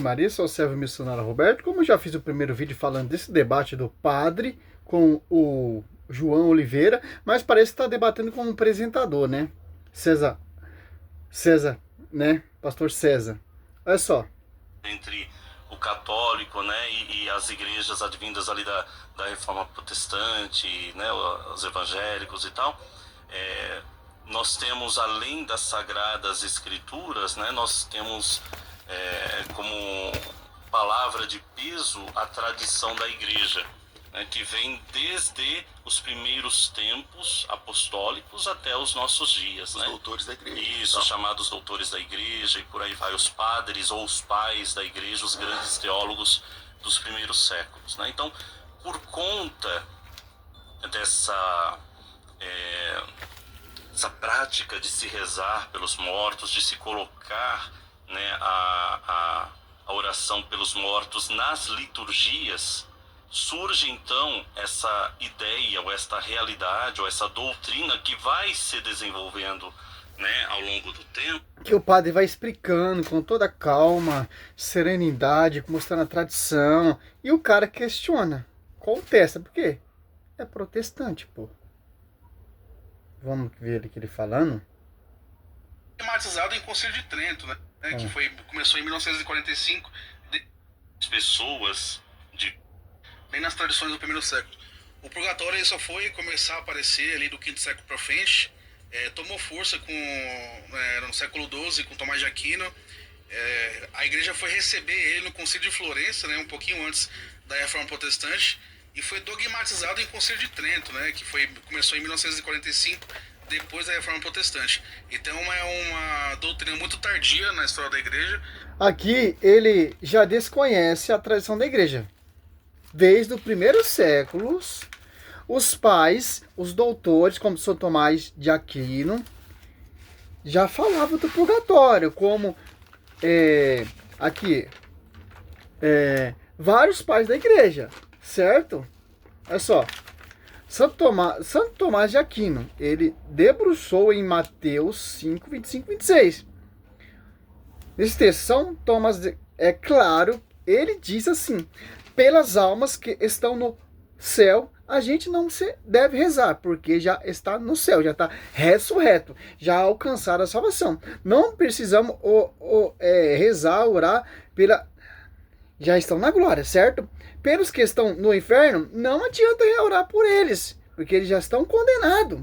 Maria, sou o servo missionário Roberto. Como eu já fiz o primeiro vídeo falando desse debate do padre com o João Oliveira, mas parece que está debatendo com um apresentador, né? César, né? Pastor César. Olha só. Entre o católico, né, e as igrejas advindas ali da Reforma Protestante, né, os evangélicos e tal, nós temos, além das Sagradas Escrituras, né, nós temos como palavra de peso a tradição da igreja, né, que vem desde os primeiros tempos apostólicos até os nossos dias, né? Os doutores da igreja. Isso, chamados doutores da igreja, e por aí vai, os padres ou os pais da igreja, os grandes teólogos dos primeiros séculos, né? Então, por conta dessa essa prática de se rezar pelos mortos, de se colocar, né, a oração pelos mortos nas liturgias, surge então essa ideia, ou esta realidade, ou essa doutrina que vai se desenvolvendo, né, ao longo do tempo. Que o padre vai explicando com toda calma, serenidade, mostrando a tradição, e o cara questiona, contesta, por quê? É protestante, pô. Vamos ver ele falando. Tematizado em Concílio de Trento, né? Que começou em 1945. As pessoas bem nas tradições do primeiro século. O purgatório só foi começar a aparecer ali do quinto século para frente. Tomou força no século XII com Tomás de Aquino. A igreja foi receber ele no Concílio de Florença, né, um pouquinho antes da Reforma Protestante, e foi dogmatizado em Concílio de Trento, né, que começou em 1945, depois da Reforma Protestante. Então é uma doutrina muito tardia na história da igreja. Aqui ele já desconhece a tradição da igreja. Desde os primeiros séculos, os pais, os doutores, como São Tomás de Aquino, já falavam do purgatório, como vários pais da igreja, certo? Olha só, Santo Tomás de Aquino, ele debruçou em Mateus 5, 25, 26. Nesse texto, São Tomás, claro, ele diz assim: pelas almas que estão no céu, a gente não deve rezar, porque já está no céu, já está ressurreto, já alcançaram a salvação. Não precisamos rezar, orar já estão na glória, certo? Pelos que estão no inferno, não adianta orar por eles, porque eles já estão condenados.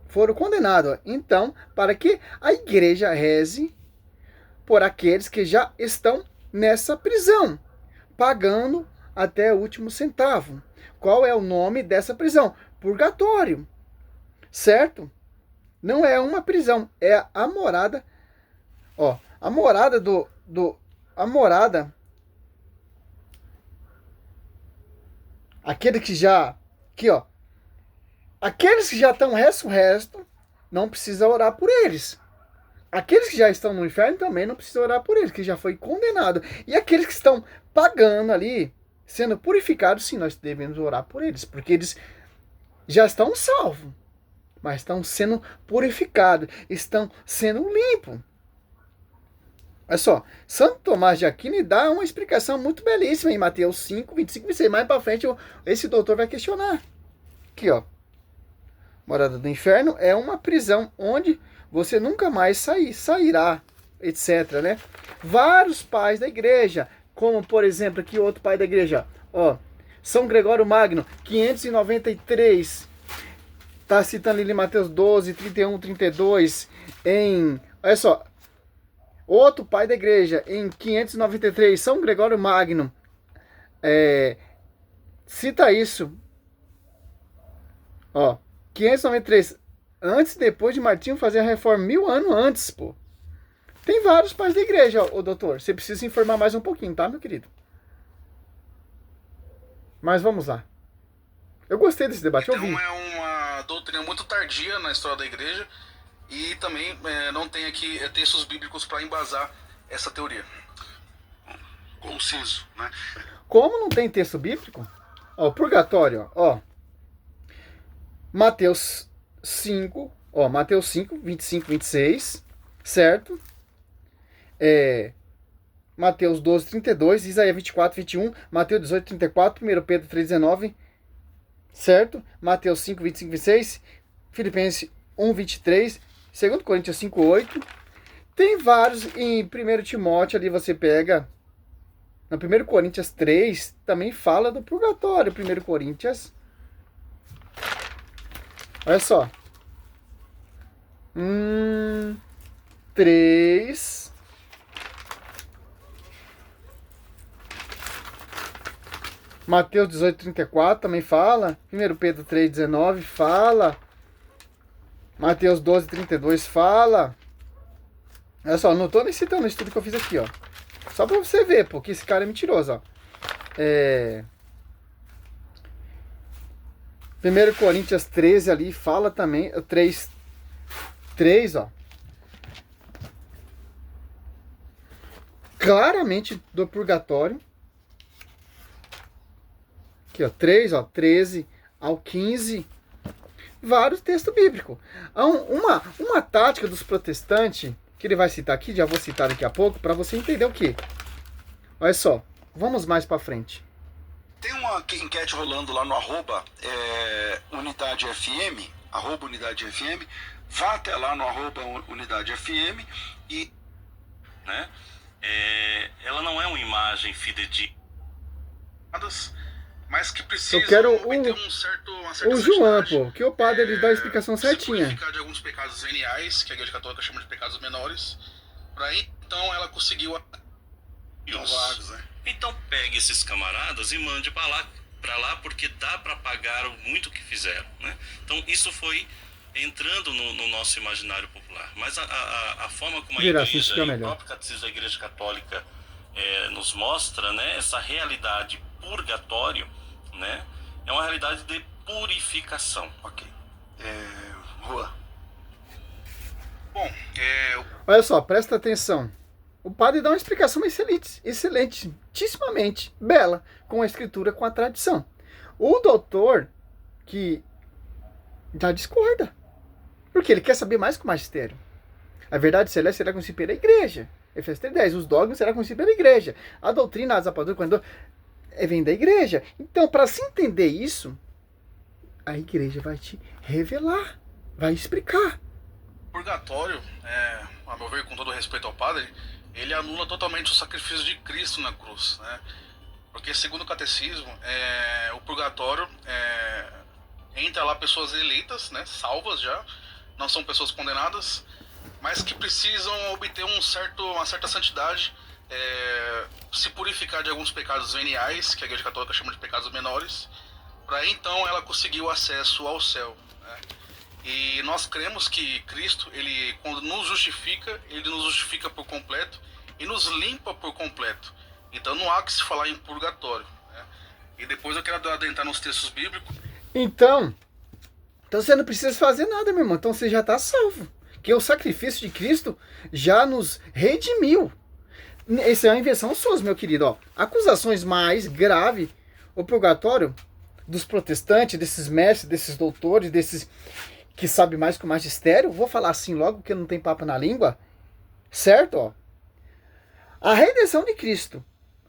Foram condenados. Então, para que a igreja reze por aqueles que já estão nessa prisão, pagando até o último centavo. Qual é o nome dessa prisão? Purgatório. Certo? Não é uma prisão, é a morada. A morada a morada. Aqueles que já estão ressurretos, não precisa orar por eles. Aqueles que já estão no inferno também não precisa orar por eles, que já foi condenado. E aqueles que estão pagando ali, sendo purificados, sim, nós devemos orar por eles, porque eles já estão salvos, mas estão sendo purificados, estão sendo limpos. Olha só, Santo Tomás de Aquino dá uma explicação muito belíssima em Mateus 5, 25 e 26. Mais para frente, esse doutor vai questionar. Aqui, morada do inferno é uma prisão onde você nunca mais sairá, etc, né? Vários pais da igreja, como por exemplo aqui outro pai da igreja, São Gregório Magno, 593, tá citando ali Mateus 12, 31, 32, olha só, outro pai da igreja, em 593, São Gregório Magno, cita isso, 593, antes e depois de Martinho fazer a reforma, 1000 anos antes, pô. Tem vários pais da igreja, doutor. Você precisa informar mais um pouquinho, tá, meu querido? Mas vamos lá. Eu gostei desse debate, então é uma doutrina muito tardia na história da igreja e também não tem aqui textos bíblicos para embasar essa teoria. Conciso, né? Como não tem texto bíblico? Purgatório, Mateus 5, Mateus 5, 25, 26, certo? Mateus 12, 32, Isaías 24, 21, Mateus 18, 34, 1 Pedro 3, 19, certo? Mateus 5, 25, 26, Filipenses 1, 23, 2 Coríntios 5, 8. Tem vários em 1 Timóteo, ali você pega, na 1 Coríntios 3, também fala do purgatório, 1 Coríntios. Olha só. 3. Mateus 18, 34 também fala. 1 Pedro 3, 19 fala. Mateus 12, 32 fala. Olha só, não tô nem citando o estudo que eu fiz aqui, ó. Só pra você ver, porque esse cara é mentiroso, ó. 1 Coríntios 13 ali fala também. 3, ó. Claramente do purgatório. Aqui, ó, 3, ó, 13 ao 15, vários textos bíblicos. Uma tática dos protestantes, que ele vai citar aqui, já vou citar daqui a pouco, para você entender o que. Olha só, vamos mais para frente. Tem uma enquete rolando lá no Unidade FM, Unidade FM, vá até lá no Unidade FM e... Né? Ela não é uma imagem fidedigna, mas que precisa eu quero ter uma certa o João, pô, que o padre ele dá a explicação certinha. Se purificar de alguns pecados veniais, que a Igreja Católica chama de pecados menores, para então ela conseguiu vagos, né? Então pegue esses camaradas e mande para lá, porque dá para pagar muito que fizeram, né? Então isso foi entrando no nosso imaginário popular. Mas a forma como a Igreja e o próprio Catecismo da Igreja Católica nos mostra, né, essa realidade purgatório, né, é uma realidade de purificação. Ok. Rua. Bom, olha só, presta atenção. O padre dá uma explicação excelentíssimamente bela, com a escritura, com a tradição. O doutor, que já discorda, porque ele quer saber mais que o magistério. A verdade celeste será conhecida pela igreja. Efésios 3:10, os dogmas serão conhecidos pela igreja. A doutrina, as rapaduras, vem da igreja. Então, para se entender isso, a igreja vai te revelar, vai explicar. Purgatório, a meu ver, com todo respeito ao padre, ele anula totalmente o sacrifício de Cristo na cruz, né? Porque, segundo o catecismo, o purgatório entra lá pessoas eleitas, né, salvas já, não são pessoas condenadas, mas que precisam obter uma certa santidade, se purificar de alguns pecados veniais, que a Igreja Católica chama de pecados menores, para então ela conseguir o acesso ao céu, né? E nós cremos que Cristo, ele, quando nos justifica, ele nos justifica por completo e nos limpa por completo. Então não há que se falar em purgatório, né? E depois eu quero adentrar nos textos bíblicos. Então você não precisa fazer nada, meu irmão. Então você já está salvo. Que o sacrifício de Cristo já nos redimiu. Essa é uma invenção sua, meu querido. Ó, acusações mais graves, o purgatório dos protestantes, desses mestres, desses doutores, desses que sabem mais que o magistério. Vou falar assim logo, porque não tem papo na língua. Certo? Ó. A redenção de Cristo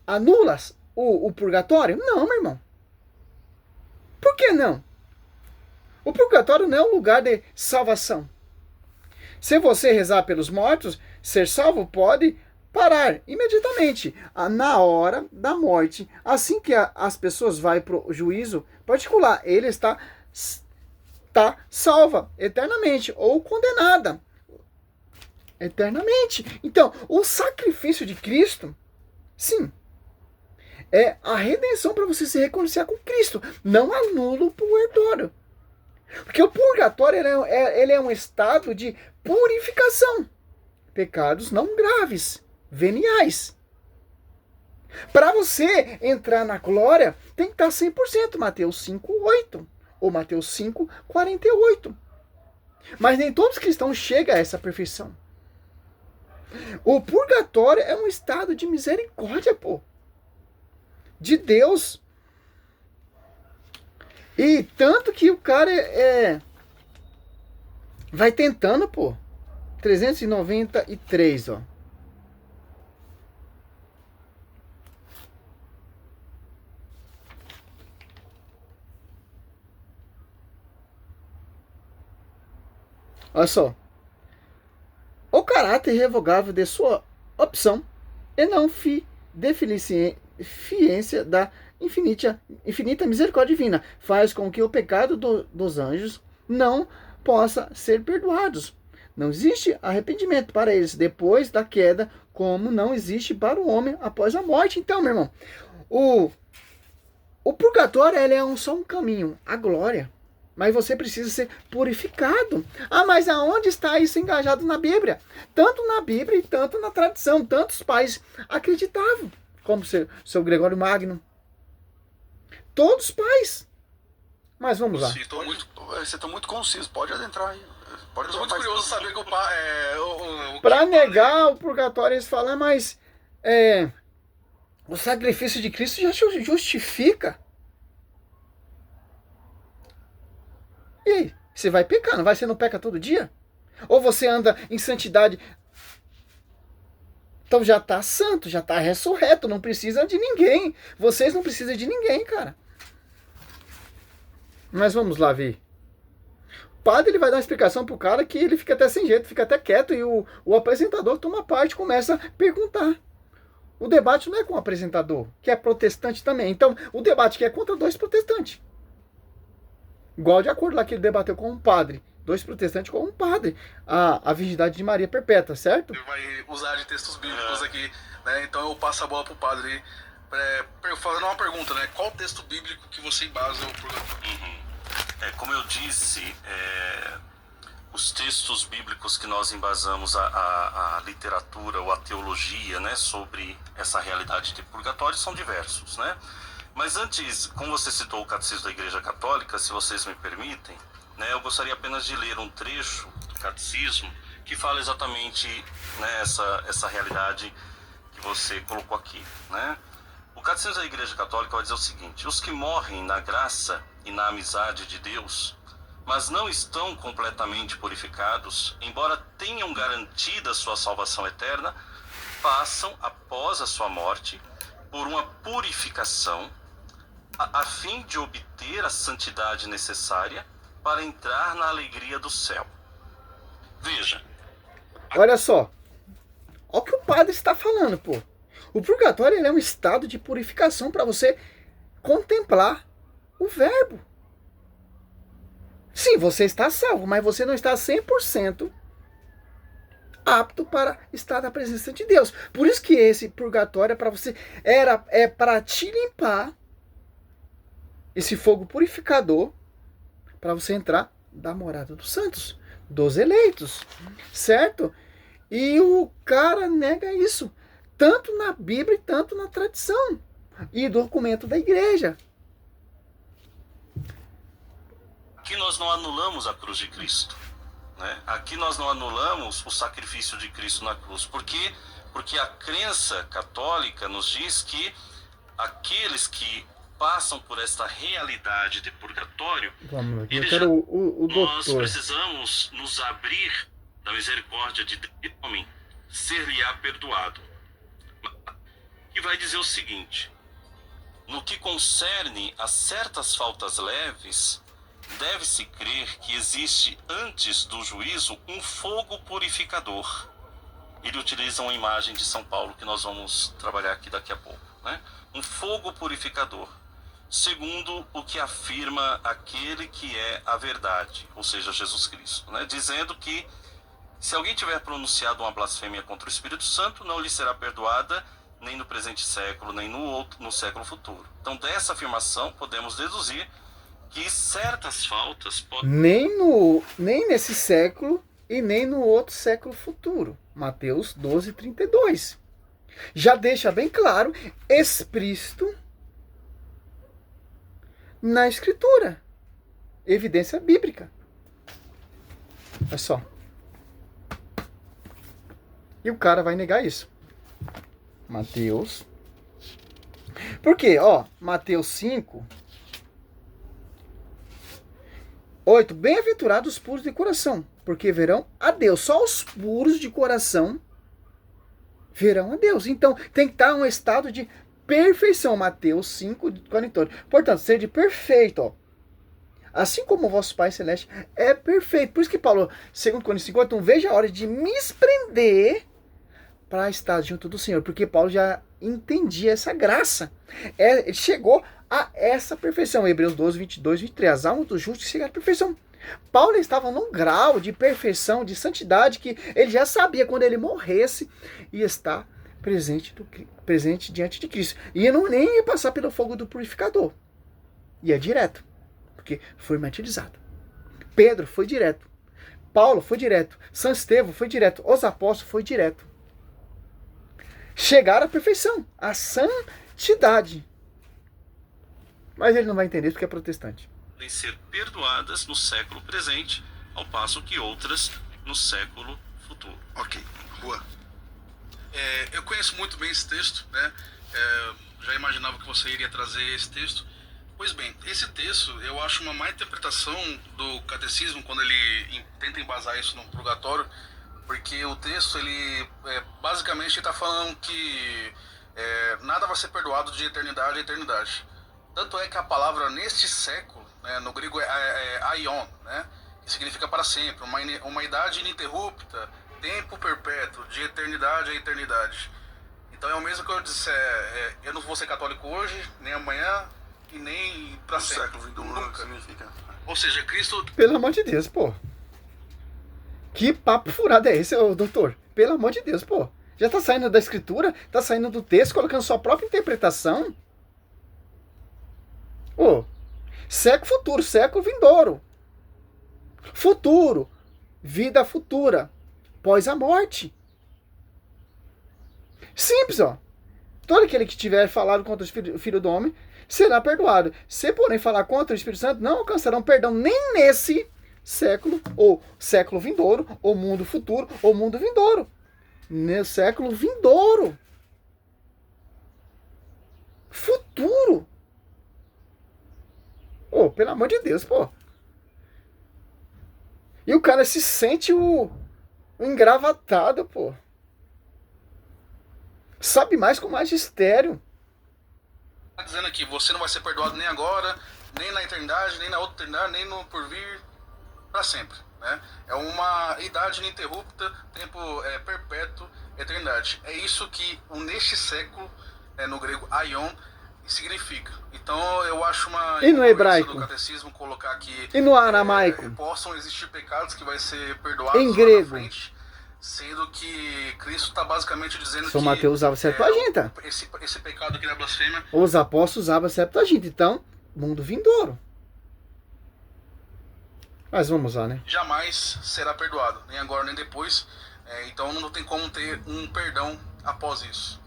anula o purgatório? Não, meu irmão. Por que não? O purgatório não é um lugar de salvação. Se você rezar pelos mortos, ser salvo pode parar imediatamente, na hora da morte. Assim que as pessoas vão para o juízo particular, ele está salva eternamente ou condenada eternamente. Então, o sacrifício de Cristo, sim, é a redenção para você se reconciliar com Cristo. Não anula o purgatório. Porque o purgatório ele é um estado de purificação. Pecados não graves, veniais. Para você entrar na glória, tem que estar 100%. Mateus 5:8 ou Mateus 5:48. Mas nem todos os cristãos chegam a essa perfeição. O purgatório é um estado de misericórdia, pô, de Deus. E tanto que o cara vai tentando, pô. 393, ó. Olha só. O caráter irrevogável de sua opção e não deficiência da infinita misericórdia divina faz com que o pecado dos anjos não possa ser perdoados. Não existe arrependimento para eles depois da queda, como não existe para o homem após a morte. Então, meu irmão, o purgatório ele é só um caminho, a glória. Mas você precisa ser purificado. Ah, mas aonde está isso engajado na Bíblia? Tanto na Bíblia e tanto na tradição. Tantos pais acreditavam, como seu Gregório Magno. Todos os pais. Mas vamos lá. Você está muito conciso, pode adentrar aí. Eu tô muito curioso saber que o pai. Para negar o purgatório, eles falam, mas o sacrifício de Cristo já justifica. E aí? Você vai pecar, não vai? Você não peca todo dia? Ou você anda em santidade? Então já está santo, já está ressurreto, não precisa de ninguém. Vocês não precisam de ninguém, cara. Mas vamos lá ver. O padre ele vai dar uma explicação pro cara que ele fica até sem jeito, fica até quieto e o apresentador toma parte, começa a perguntar. O debate não é com o apresentador, que é protestante também. Então, o debate que é contra dois protestantes. Igual de acordo lá que ele debateu com um padre. Dois protestantes com um padre. A virgindade de Maria perpétua, certo? Ele vai usar de textos bíblicos aqui, né? Então eu passo a bola pro padre fazendo uma pergunta, né? Qual texto bíblico que você embasa o purgatório? Como eu disse, os textos bíblicos que nós embasamos a literatura ou a teologia, né, sobre essa realidade de purgatório são diversos, né? Mas antes, como você citou o Catecismo da Igreja Católica, se vocês me permitem, né, eu gostaria apenas de ler um trecho do Catecismo que fala exatamente, né, essa realidade que você colocou aqui, né? O Catecismo da Igreja Católica vai dizer o seguinte: os que morrem na graça e na amizade de Deus, mas não estão completamente purificados, embora tenham garantida sua salvação eterna, passam, após a sua morte, por uma purificação, a fim de obter a santidade necessária para entrar na alegria do céu. Veja. Olha só. Olha o que o padre está falando, pô. O purgatório ele é um estado de purificação para você contemplar o verbo. Sim, você está salvo, mas você não está 100% apto para estar na presença de Deus. Por isso que esse purgatório é para você, é para te limpar, esse fogo purificador, para você entrar da morada dos santos, dos eleitos, certo? E o cara nega isso, tanto na Bíblia e tanto na tradição e documento da igreja. Aqui nós não anulamos a cruz de Cristo, né? Aqui nós não anulamos o sacrifício de Cristo na cruz. Por quê? Porque a crença católica nos diz que aqueles que passam por esta realidade de purgatório, nós precisamos nos abrir da misericórdia de Deus, homem, ser-lhe-á perdoado. E vai dizer o seguinte: no que concerne a certas faltas leves, deve-se crer que existe antes do juízo um fogo purificador. Ele utiliza uma imagem de São Paulo que nós vamos trabalhar aqui daqui a pouco, né? Um fogo purificador, segundo o que afirma aquele que é a verdade, ou seja, Jesus Cristo, né? Dizendo que se alguém tiver pronunciado uma blasfêmia contra o Espírito Santo, não lhe será perdoada nem no presente século, nem no século futuro. Então, dessa afirmação, podemos deduzir que certas faltas podem... Nem nesse século e nem no outro século futuro. Mateus 12:32. Já deixa bem claro, explícito na Escritura. Evidência bíblica. Olha só. E o cara vai negar isso. Mateus. Por quê? Ó, Mateus 5... 8. Bem-aventurados os puros de coração, porque verão a Deus. Só os puros de coração verão a Deus. Então, tem que estar em um estado de perfeição. Mateus 5, 48. Portanto, ser de perfeito. Ó. assim como o vosso Pai Celeste é perfeito. Por isso que Paulo, 2 Coríntios 5, veja a hora de me prender para estar junto do Senhor, porque Paulo já entendia essa graça. Ele chegou a essa perfeição. Hebreus 12, 22, 23. As almas dos justos chegaram à perfeição. Paulo estava num grau de perfeição, de santidade, que ele já sabia quando ele morresse ia estar presente diante de Cristo. E não nem ia passar pelo fogo do purificador. Ia direto, porque foi martirizado. Pedro foi direto. Paulo foi direto. São Estevão foi direto. Os apóstolos foi direto. Chegaram à perfeição, à santidade. Mas ele não vai entender porque é protestante. Podem ser perdoadas no século presente, ao passo que outras no século futuro. Ok, Rua. Eu conheço muito bem esse texto, né? Já imaginava que você iria trazer esse texto. Pois bem, esse texto eu acho uma má interpretação do catecismo quando ele tenta embasar isso no purgatório, porque o texto ele basicamente está falando que nada vai ser perdoado de eternidade a eternidade. Tanto é que a palavra neste século, né, no grego é aion, né, que significa para sempre, uma idade ininterrupta, tempo perpétuo, de eternidade a eternidade. Então é o mesmo que eu disser, eu não vou ser católico hoje, nem amanhã, e nem para sempre. Século 21 significa. Ou seja, Cristo... Pelo amor de Deus, pô. Que papo furado é esse, ô, doutor? Pelo amor de Deus, pô. Já tá saindo da escritura, tá saindo do texto, colocando sua própria interpretação. Ô, século futuro, século vindouro. Futuro, vida futura, pós a morte. Simples, ó. Todo aquele que tiver falado contra o Filho do Homem será perdoado. Se, porém, falar contra o Espírito Santo, não alcançarão perdão nem nesse século, ou século vindouro, ou mundo futuro, ou mundo vindouro. No século vindouro. Futuro. Oh, pelo amor de Deus, pô. E o cara se sente o engravatado, pô. Sabe mais com magistério. Está dizendo aqui, você não vai ser perdoado nem agora, nem na eternidade, nem na outra eternidade, nem no porvir, para sempre, né? É uma idade ininterrupta, tempo perpétuo, eternidade. É isso que o neste século, no grego aion, significa. Então eu acho uma e no hebraico do catecismo colocar aqui e no aramaico possam existir pecados que vai ser perdoados em grego, lá na frente, sendo que Cristo está basicamente dizendo São que Mateus usava Septuaginta. Esse pecado aqui da blasfêmia, os apóstolos usavam Septuaginta. Então, mundo vindouro. Mas vamos lá, né? jamais será perdoado, nem agora nem depois. Então não tem como ter um perdão após isso,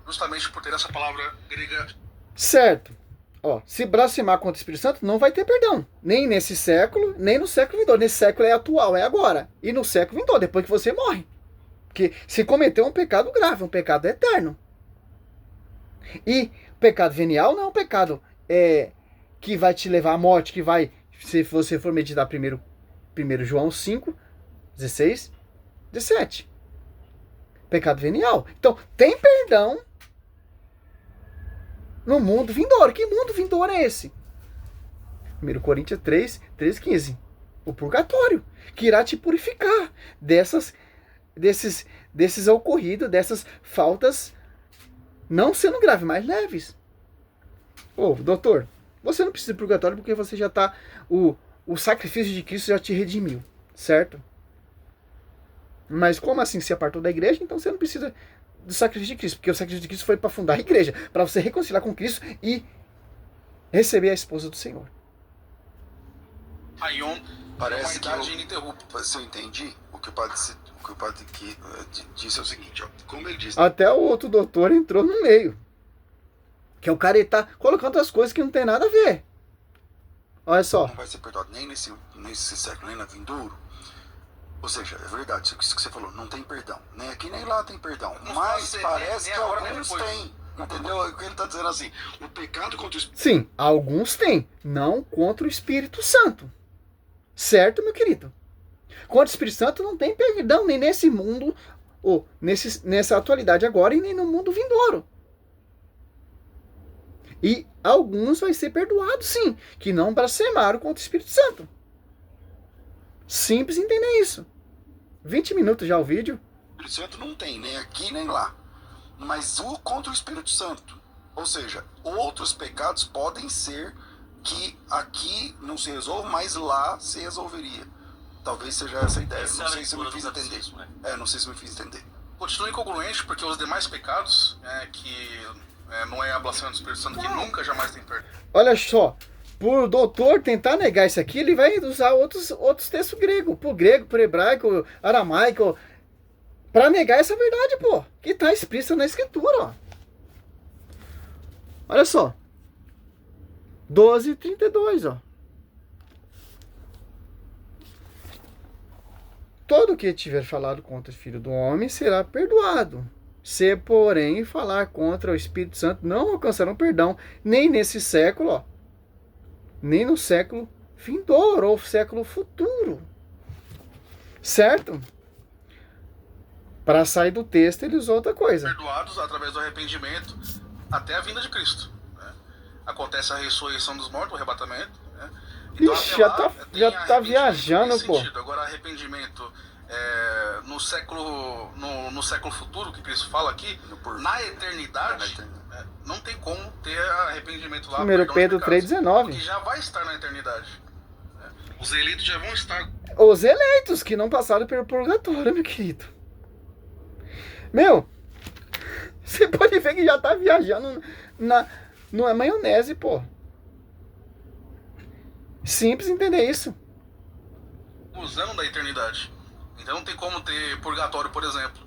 justamente por ter essa palavra grega. Certo. Ó, se blasfemar contra o Espírito Santo, não vai ter perdão. Nem nesse século, nem no século vindouro. Nesse século é atual, é agora. E no século vindouro, depois que você morre. Porque se cometeu um pecado grave, um pecado eterno. E pecado venial não é um pecado que vai te levar à morte, que vai, se você for meditar 1 João 5, 16, 17. Pecado venial. Então, tem perdão no mundo vindouro. Que mundo vindouro é esse? 1 Coríntios 3, 15. O purgatório, que irá te purificar desses ocorridos, dessas faltas, não sendo graves, mas leves. Ô, doutor, você não precisa de purgatório porque você já está... O sacrifício de Cristo já te redimiu, certo? Mas como assim se apartou da igreja? Então você não precisa do sacrifício de Cristo, porque o sacrifício de Cristo foi para fundar a igreja, para você reconciliar com Cristo e receber a esposa do Senhor. Aion Parece é que uma idade ininterrupta. se eu entendi, o que o padre disse é o seguinte, ó, como ele disse... Até o outro doutor entrou no meio. Que é o cara, ele tá colocando as coisas que não tem nada a ver. Olha só. Não vai ser perdoado nem nesse século, nem na vindouro. Ou seja, é verdade, isso que você falou, não tem perdão. Nem aqui nem lá tem perdão. Mas parece que alguns têm. Entendeu? O que ele está dizendo assim, o pecado contra o Espírito... Sim, alguns têm. Não contra o Espírito Santo. Certo, meu querido? Contra o Espírito Santo não tem perdão, nem nesse mundo, ou nessa atualidade agora, e nem no mundo vindouro. E alguns vai ser perdoado, sim, que não blasfemaram contra o Espírito Santo. Simples entender isso. 20 minutos já o vídeo. O Espírito Santo não tem, nem aqui nem lá. Mas o contra o Espírito Santo. Ou seja, outros pecados podem ser que aqui não se resolve, mas lá se resolveria. Talvez seja essa a ideia. Não sei se eu me fiz entender. Não sei se eu me fiz entender. Continua incongruente, porque os demais pecados, não é a blasfêmia do Espírito Santo, que nunca, jamais tem perdão. Olha só, por o doutor tentar negar isso aqui, ele vai usar outros textos gregos, por hebraico, aramaico, para negar essa verdade, pô, que está explícita na escritura, ó. Olha só, 12:32, ó. Todo que tiver falado contra o Filho do Homem será perdoado. Se, porém, falar contra o Espírito Santo, não alcançarão perdão, nem nesse século, ó, nem no século vindouro, ou século futuro. Certo? Para sair do texto, ele usou outra coisa. Perdoados através do arrependimento até a vinda de Cristo. Né? Acontece a ressurreição dos mortos, o arrebatamento. Né? Então, ixi, já tá viajando, pô. Agora, arrependimento no século futuro, que Cristo fala aqui, na eternidade, não tem como ter arrependimento lá. 1 Pedro 3,19. Porque já vai estar na eternidade. Né? Os eleitos já vão estar. Os eleitos que não passaram pelo purgatório, meu querido. Meu, você pode ver que já tá viajando na maionese, pô. Simples entender isso. Usando da eternidade. Então não tem como ter purgatório, por exemplo.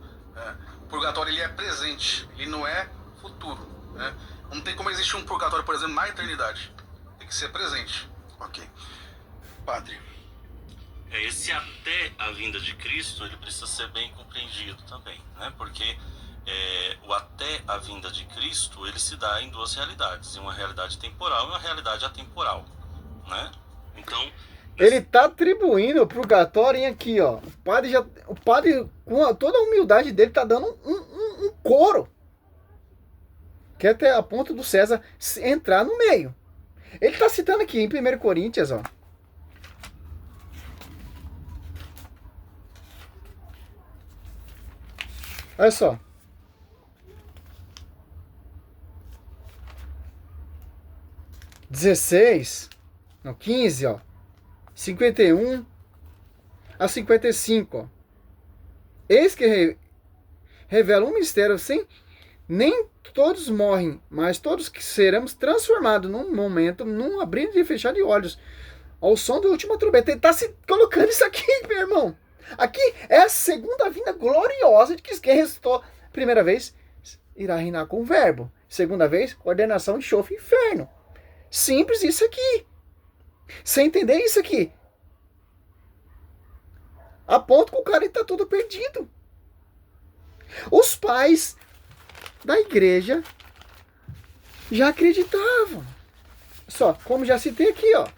Purgatório ele é presente, ele não é futuro. Né? Não tem como existir um purgatório, por exemplo, na eternidade. Tem que ser presente. Ok. Padre. Esse até a vinda de Cristo, ele precisa ser bem compreendido também, né? Porque o até a vinda de Cristo, ele se dá em duas realidades, uma realidade temporal e uma realidade atemporal, né? Então, ele está atribuindo o purgatório aqui, ó. O padre, com toda a humildade dele, está dando um coro. Que é até a ponto do César entrar no meio. Ele está citando aqui em 1 Coríntios, ó. Olha só. No 15, ó. 51 a 55, ó. Eis que revela um mistério sem nem todos morrem, mas todos que seremos transformados num momento, num abrir e fechar de olhos, ao som da última trombeta. Ele está se colocando isso aqui, meu irmão. Aqui é a segunda vinda gloriosa de que quem ressuscitou. Primeira vez, irá reinar com o verbo. Segunda vez, ordenação, enxofre, inferno. Simples isso aqui. Você entender isso aqui? A ponto que o cara está todo perdido. Os pais da igreja já acreditavam. Só, como já citei aqui, ó.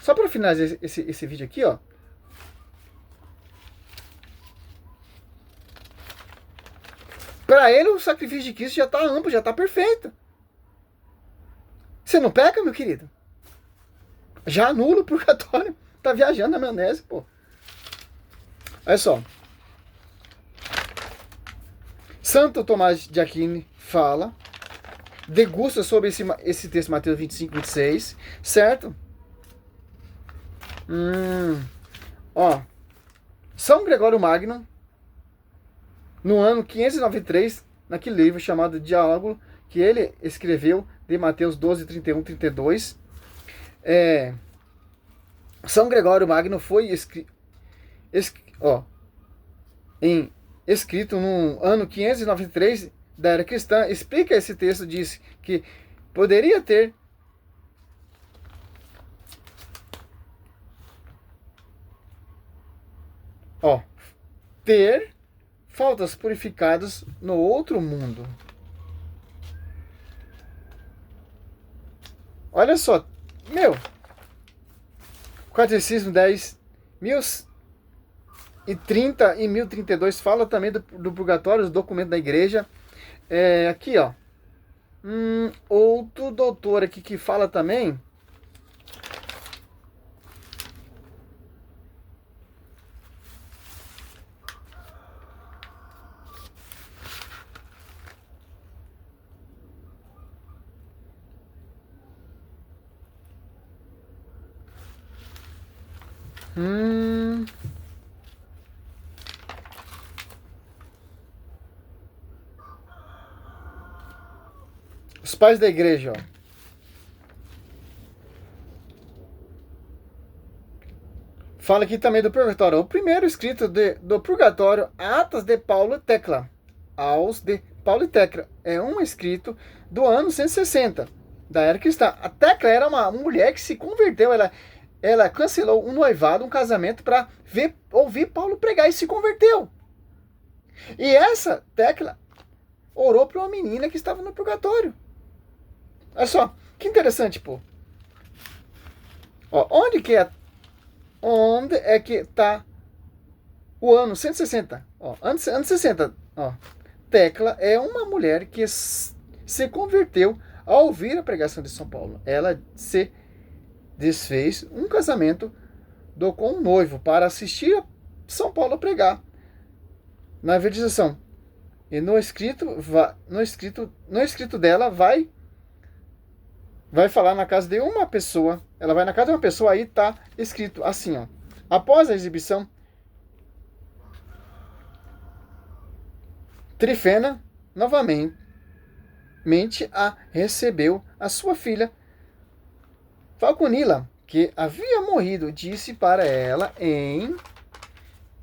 Só para finalizar esse vídeo aqui, ó. Para ele, o sacrifício de Cristo já está amplo, já está perfeito. Você não peca, meu querido? Já anula o purgatório. Tá viajando na maionese, pô. Olha só. Santo Tomás de Aquino fala, degusta sobre esse texto, Mateus 25, 26, certo? Ó. São Gregório Magno, no ano 593, naquele livro chamado Diálogo, que ele escreveu, de Mateus 12, 31, 32. São Gregório Magno foi escrito no ano 593 da era cristã. Explica esse texto, diz que poderia ter faltas purificadas no outro mundo. Olha só, meu, Catecismo 10, 1030 e 1032 fala também do purgatório, os documentos da igreja. Aqui, ó. Outro doutor aqui que fala também. Os pais da igreja, ó. Fala aqui também do purgatório. O primeiro escrito do purgatório, Atas de Paulo Tecla. Aos de Paulo e Tecla. É um escrito do ano 160, da era cristã. A Tecla era uma mulher que se converteu. Ela cancelou um noivado, um casamento, para ouvir Paulo pregar e se converteu. E essa Tecla orou para uma menina que estava no purgatório. Olha só, que interessante, pô. Ó, onde é que tá o ano 160? Ó, anos 60, ó. Tecla é uma mulher que se converteu ao ouvir a pregação de São Paulo. Ela se desfez um casamento com um noivo para assistir a São Paulo pregar na evangelização. E no escrito dela vai falar na casa de uma pessoa. Ela vai na casa de uma pessoa, aí tá escrito assim, ó. Após a exibição, Trifena novamente recebeu a sua filha Falconila, que havia morrido. Disse para ela em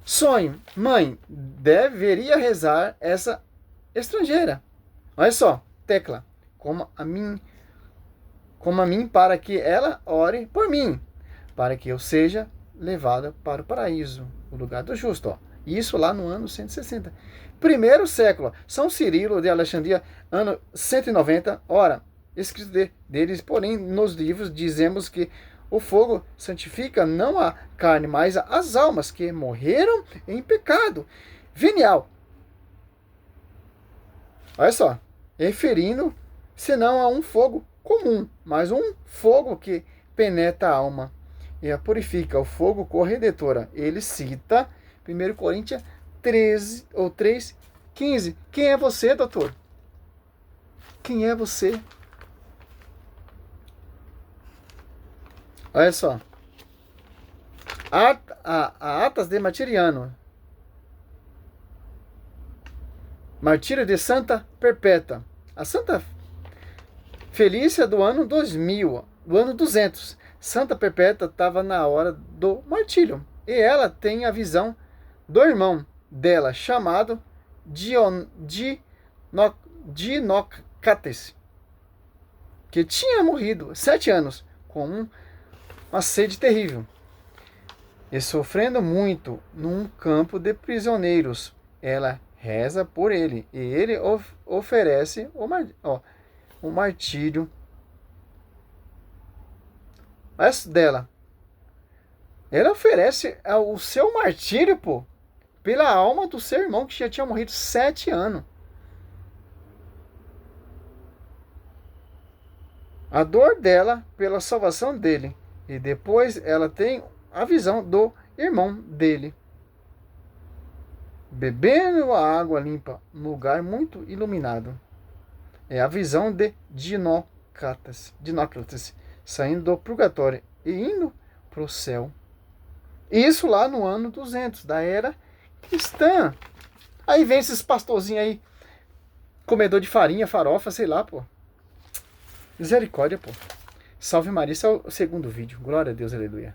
sonho: mãe, deveria rezar essa estrangeira. Olha só, Tecla, como a mim, para que ela ore por mim, para que eu seja levada para o paraíso, o lugar do justo. Ó. Isso lá no ano 160. Primeiro século, São Cirilo de Alexandria, ano 190. Ora, escrito deles, porém, nos livros dizemos que o fogo santifica não a carne, mas as almas que morreram em pecado venial. Olha só, referindo senão a um fogo comum, mas um fogo que penetra a alma e a purifica, o fogo corredentora. Ele cita 1 Coríntios 13 ou 3:15. Quem é você, doutor? Quem é você? Olha só. A Atas de Martiriano. Martírio de Santa Perpétua. A Santa Felícia do ano 2000, do ano 200. Santa Perpétua estava na hora do martírio. E ela tem a visão do irmão dela, chamado Dinocates, que tinha morrido 7 anos com uma sede terrível e sofrendo muito num campo de prisioneiros. Ela reza por ele e ele oferece o martírio dela. Ela oferece o seu martírio, pô, pela alma do seu irmão que já tinha morrido 7 anos. A dor dela pela salvação dele. E depois ela tem a visão do irmão dele bebendo a água limpa num lugar muito iluminado. É a visão de Dinócrates saindo do purgatório e indo para o céu. Isso lá no ano 200 da era cristã. Aí vem esses pastorzinhos aí, comedor de farinha, farofa, sei lá, pô. Misericórdia, pô. Salve Maria, esse é o segundo vídeo. Glória a Deus, aleluia.